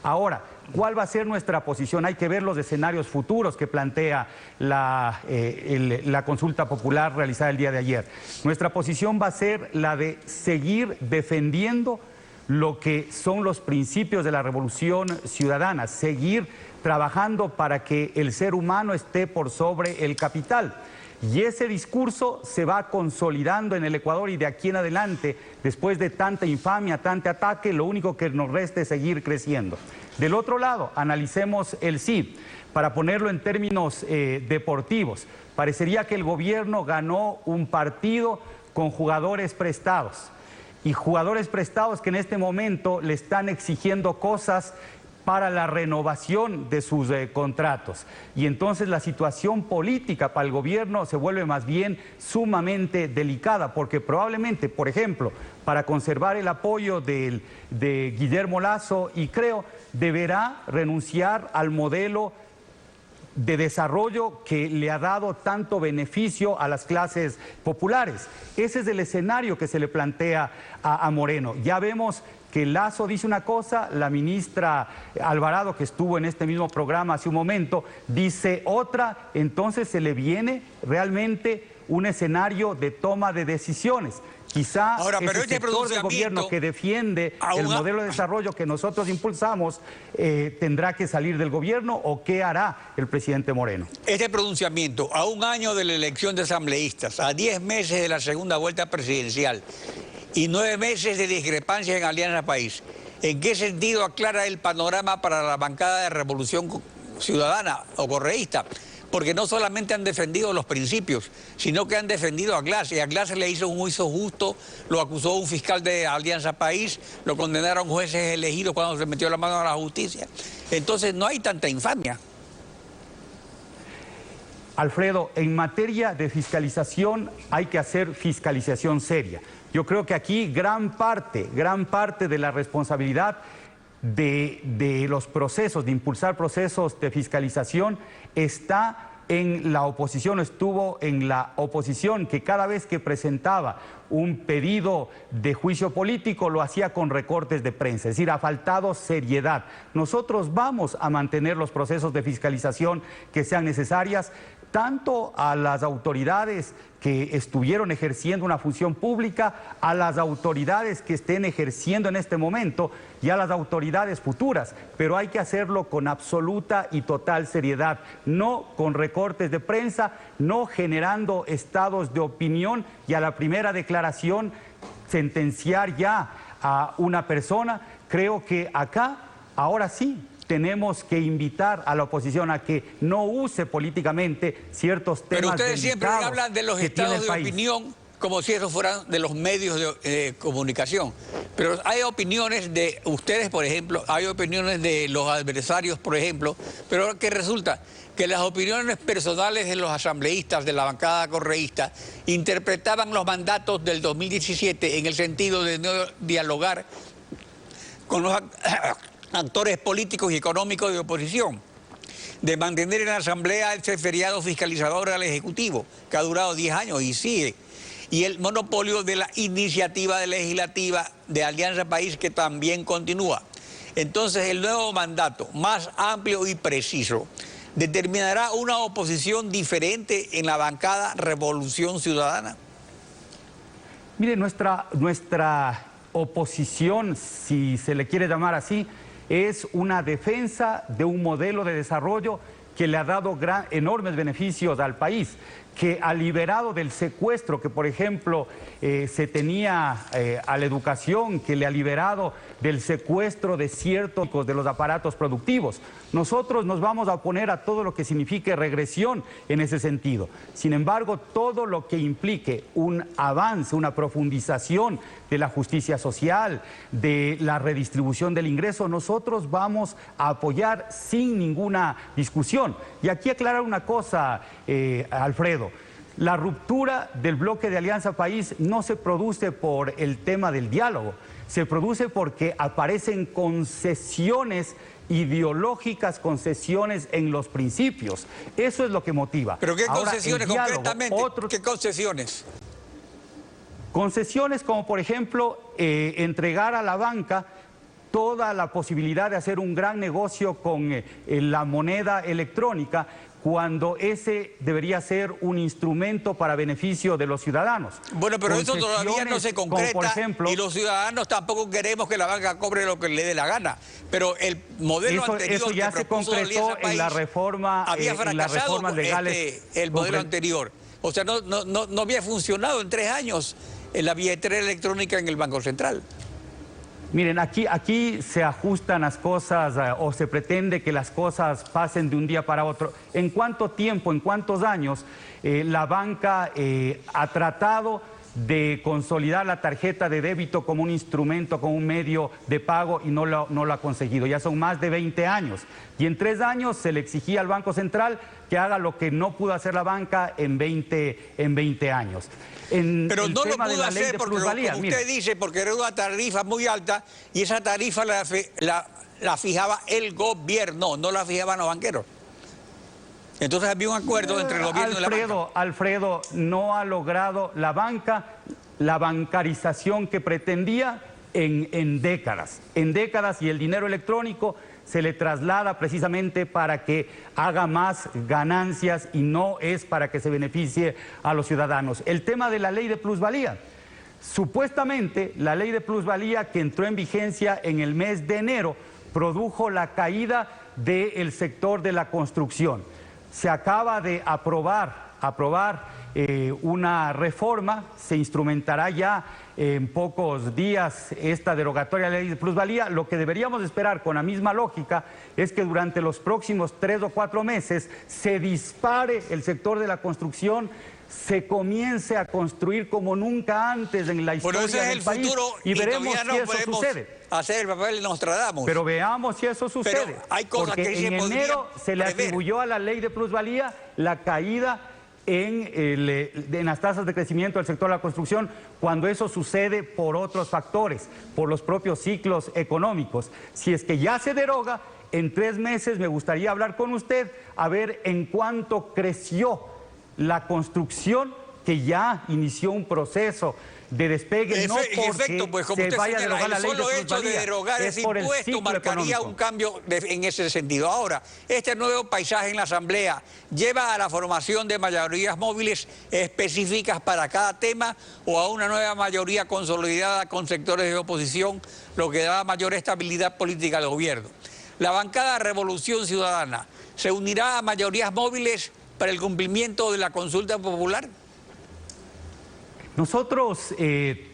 Ahora, ¿cuál va a ser nuestra posición? Hay que ver los escenarios futuros que plantea la consulta popular realizada el día de ayer. Nuestra posición va a ser la de seguir defendiendo lo que son los principios de la revolución ciudadana, seguir trabajando para que el ser humano esté por sobre el capital. Y ese discurso se va consolidando en el Ecuador, y de aquí en adelante, después de tanta infamia, tanto ataque, lo único que nos resta es seguir creciendo. Del otro lado, analicemos el sí. Para ponerlo en términos deportivos, parecería que el gobierno ganó un partido con jugadores prestados. Y jugadores prestados que en este momento le están exigiendo cosas para la renovación de sus contratos. Y entonces la situación política para el gobierno se vuelve más bien sumamente delicada, porque probablemente, por ejemplo, para conservar el apoyo de Guillermo Lasso, y creo, deberá renunciar al modelo de desarrollo que le ha dado tanto beneficio a las clases populares. Ese es el escenario que se le plantea a Moreno. Ya vemos que Lasso dice una cosa, la ministra Alvarado, que estuvo en este mismo programa hace un momento, dice otra. Entonces se le viene realmente un escenario de toma de decisiones. Quizá ese sector del gobierno que defiende el modelo de desarrollo que nosotros impulsamos tendrá que salir del gobierno, ¿o qué hará el presidente Moreno? Este pronunciamiento, a un año de la elección de asambleístas, a 10 meses de la segunda vuelta presidencial y 9 meses de discrepancias en Alianza País, ¿en qué sentido aclara el panorama para la bancada de Revolución Ciudadana o correísta? Porque no solamente han defendido los principios, sino que han defendido a Glass, y a Glass le hizo un juicio justo, lo acusó un fiscal de Alianza País, lo condenaron jueces elegidos cuando se metió la mano a la justicia. Entonces no hay tanta infamia. Alfredo, en materia de fiscalización hay que hacer fiscalización seria. Yo creo que aquí gran parte de la responsabilidad de los procesos, de impulsar procesos de fiscalización, está en la oposición, estuvo en la oposición, que cada vez que presentaba un pedido de juicio político lo hacía con recortes de prensa, es decir, ha faltado seriedad. Nosotros vamos a mantener los procesos de fiscalización que sean necesarias, tanto a las autoridades que estuvieron ejerciendo una función pública, a las autoridades que estén ejerciendo en este momento y a las autoridades futuras, pero hay que hacerlo con absoluta y total seriedad, no con recortes de prensa, no generando estados de opinión y a la primera declaración sentenciar ya a una persona. Creo que acá, ahora sí, tenemos que invitar a la oposición a que no use políticamente ciertos temas. Pero ustedes siempre hablan de los estados de opinión como si esos fueran de los medios de comunicación. Pero hay opiniones de ustedes, por ejemplo, hay opiniones de los adversarios, por ejemplo, pero que resulta que las opiniones personales de los asambleístas de la bancada correísta interpretaban los mandatos del 2017 en el sentido de no dialogar con los actores políticos y económicos de oposición, de mantener en la Asamblea ese feriado fiscalizador al Ejecutivo, que ha durado 10 años y sigue, y el monopolio de la iniciativa legislativa de Alianza País, que también continúa. Entonces, el nuevo mandato, más amplio y preciso, determinará una oposición diferente en la bancada Revolución Ciudadana. Mire, nuestra oposición, si se le quiere llamar así, es una defensa de un modelo de desarrollo que le ha dado enormes beneficios al país, que ha liberado del secuestro que, por ejemplo, se tenía a la educación, que le ha liberado del secuestro de ciertos de los aparatos productivos. Nosotros nos vamos a oponer a todo lo que signifique regresión en ese sentido. Sin embargo, todo lo que implique un avance, una profundización de la justicia social, de la redistribución del ingreso, nosotros vamos a apoyar sin ninguna discusión. Y aquí aclarar una cosa, Alfredo. La ruptura del bloque de Alianza País no se produce por el tema del diálogo, se produce porque aparecen concesiones ideológicas, concesiones en los principios. Eso es lo que motiva. ¿Pero qué concesiones concretamente? ¿Qué concesiones? Concesiones como, por ejemplo, entregar a la banca toda la posibilidad de hacer un gran negocio con la moneda electrónica, cuando ese debería ser un instrumento para beneficio de los ciudadanos. Bueno, pero eso todavía no se concreta, por ejemplo, y los ciudadanos tampoco queremos que la banca cobre lo que le dé la gana. Pero el modelo anterior eso ya se concretó en la reforma, había fracasado, en las reformas legales. El modelo anterior. O sea, no había funcionado en 3 años en la billetera electrónica en el Banco Central. Miren, aquí se ajustan las cosas o se pretende que las cosas pasen de un día para otro. ¿En cuánto tiempo, en cuántos años la banca ha tratado de consolidar la tarjeta de débito como un instrumento, como un medio de pago y no lo ha conseguido? Ya son más de 20 años. Y en 3 años se le exigía al Banco Central que haga lo que no pudo hacer la banca en 20 años. Pero no lo pudo hacer porque, como usted dice, porque era una tarifa muy alta y esa tarifa la fijaba el gobierno, no la fijaban los banqueros. Entonces había un acuerdo entre el gobierno y la banca. Alfredo, no ha logrado la banca la bancarización que pretendía en décadas. En décadas, y el dinero electrónico se le traslada precisamente para que haga más ganancias y no es para que se beneficie a los ciudadanos. El tema de la ley de plusvalía. Supuestamente, la ley de plusvalía que entró en vigencia en el mes de enero produjo la caída del sector de la construcción. Se acaba de aprobar una reforma, se instrumentará ya en pocos días esta derogatoria de la ley de plusvalía. Lo que deberíamos esperar con la misma lógica es que durante los próximos 3 o 4 meses se dispare el sector de la construcción, se comience a construir como nunca antes en la historia del país. Futuro, y veremos si eso sucede. Hacer el papel de Nostradamus. Pero veamos si eso sucede. Pero hay cosas porque que en enero se le atribuyó a la ley de plusvalía la caída en las tasas de crecimiento del sector de la construcción, cuando eso sucede por otros factores, por los propios ciclos económicos. Si es que ya se deroga, en 3 meses me gustaría hablar con usted a ver en cuánto creció la construcción, que ya inició un proceso de despegue, no porque pues, como se vaya a derogar la ley de plusvalía. El solo hecho de derogar ese impuesto marcaría un cambio en ese sentido. Ahora, este nuevo paisaje en la Asamblea lleva a la formación de mayorías móviles específicas para cada tema o a una nueva mayoría consolidada con sectores de oposición, lo que da mayor estabilidad política al gobierno. La bancada Revolución Ciudadana se unirá a mayorías móviles para el cumplimiento de la consulta popular. Nosotros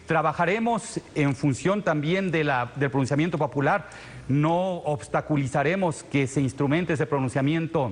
trabajaremos en función también del pronunciamiento popular. No obstaculizaremos que se instrumente ese pronunciamiento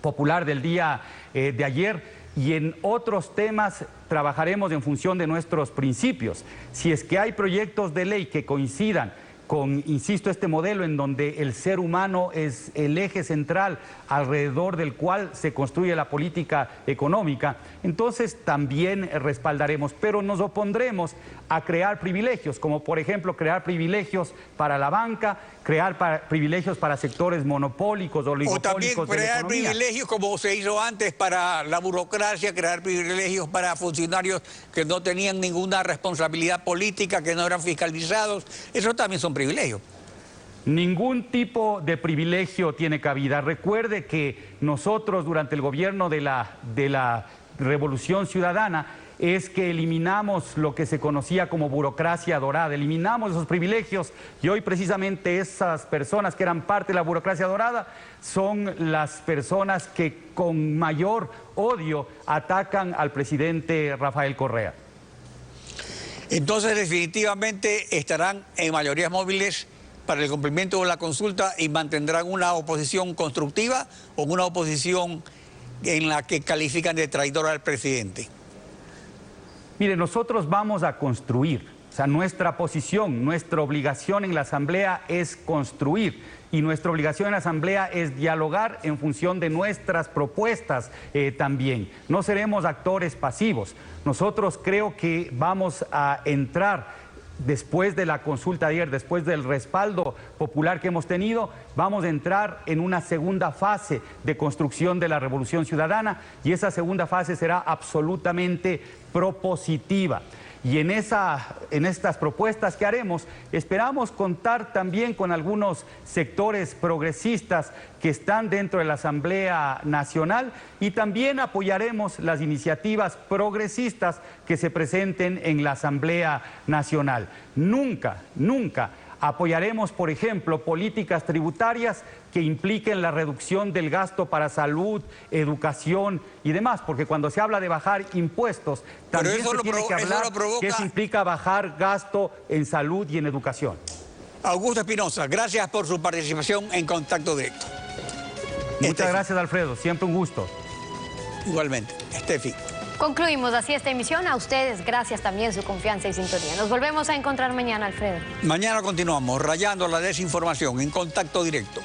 popular del día de ayer, y en otros temas trabajaremos en función de nuestros principios. Si es que hay proyectos de ley que coincidan con, insisto, este modelo en donde el ser humano es el eje central alrededor del cual se construye la política económica, entonces también respaldaremos, pero nos opondremos a crear privilegios, como por ejemplo crear privilegios para la banca, crear privilegios para sectores monopólicos, oligopólicos. O también crear privilegios como se hizo antes para la burocracia, crear privilegios para funcionarios que no tenían ninguna responsabilidad política, que no eran fiscalizados. Eso también son privilegios. Ningún tipo de privilegio tiene cabida. Recuerde que nosotros durante el gobierno de la Revolución Ciudadana es que eliminamos lo que se conocía como burocracia dorada, eliminamos esos privilegios, y hoy precisamente esas personas que eran parte de la burocracia dorada son las personas que con mayor odio atacan al presidente Rafael Correa. Entonces definitivamente estarán en mayorías móviles para el cumplimiento de la consulta y mantendrán una oposición constructiva o una oposición en la que califican de traidor al presidente. Mire, nosotros vamos a construir, o sea, nuestra posición, nuestra obligación en la Asamblea es construir, y nuestra obligación en la Asamblea es dialogar en función de nuestras propuestas también. No seremos actores pasivos. Nosotros creo que vamos a entrar, después de la consulta de ayer, después del respaldo popular que hemos tenido, vamos a entrar en una segunda fase de construcción de la Revolución Ciudadana, y esa segunda fase será absolutamente propositiva. Y en estas propuestas que haremos, esperamos contar también con algunos sectores progresistas que están dentro de la Asamblea Nacional, y también apoyaremos las iniciativas progresistas que se presenten en la Asamblea Nacional. Nunca apoyaremos, por ejemplo, políticas tributarias que impliquen la reducción del gasto para salud, educación y demás, porque cuando se habla de bajar impuestos, también se tiene que hablar que eso implica bajar gasto en salud y en educación. Augusto Espinosa, gracias por su participación en Contacto Directo. Muchas gracias, Alfredo, siempre un gusto. Igualmente, Estefi. Concluimos así esta emisión. A ustedes, gracias también su confianza y sintonía. Nos volvemos a encontrar mañana, Alfredo. Mañana continuamos rayando la desinformación en Contacto Directo.